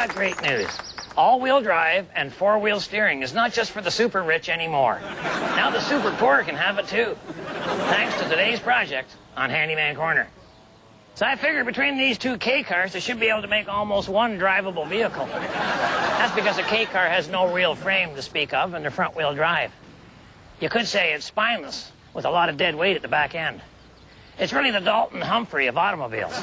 got great news. All-wheel drive and four-wheel steering is not just for the super rich anymore. Now the super poor can have it too, thanks to today's project on Handyman Corner. So I figured between these two K cars, they should be able to make almost one drivable vehicle. That's because a K car has no real frame to speak of, and they're front-wheel drive. You could say it's spineless, with a lot of dead weight at the back end. It's really the Dalton Humphrey of automobiles.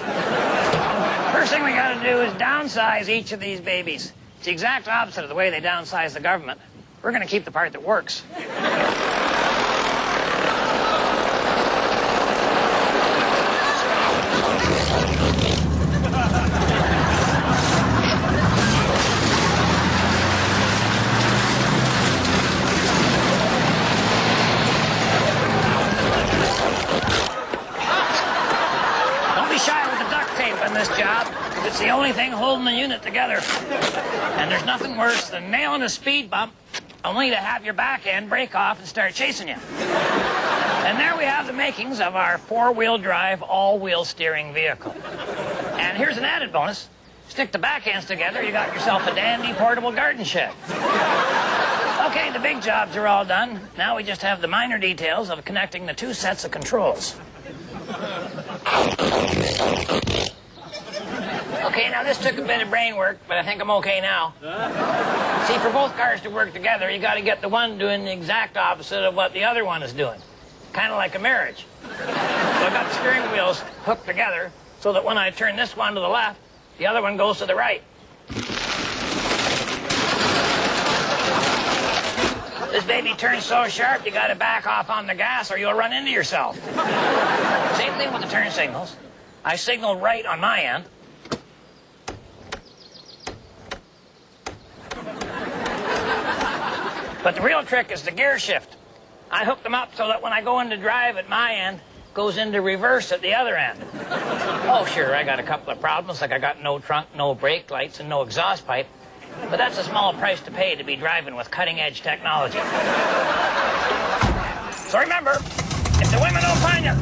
First thing we gotta do is downsize each of these babies. It's the exact opposite of the way they downsize the government. We're gonna keep the part that works. This job, it's the only thing holding the unit together. And there's nothing worse than nailing a speed bump only to have your back end break off and start chasing you. And there we have the makings of our four-wheel drive, all-wheel steering vehicle. And here's an added bonus. Stick the back ends together, you got yourself a dandy portable garden shed. Okay, the big jobs are all done. Now we just have the minor details of connecting the two sets of controls. Okay, now this took a bit of brain work, but I think I'm okay now. See, for both cars to work together, you got to get the one doing the exact opposite of what the other one is doing. Kind of like a marriage. So I got the steering wheels hooked together so that when I turn this one to the left, the other one goes to the right. This baby turns so sharp, you got to back off on the gas or you'll run into yourself. Same thing with the turn signals. I signal right on my end. But the real trick is the gear shift. I hook them up so that when I go into drive at my end, it goes into reverse at the other end. Oh, sure, I got a couple of problems, like I got no trunk, no brake lights, and no exhaust pipe. But that's a small price to pay to be driving with cutting-edge technology. So remember, if the women don't find you...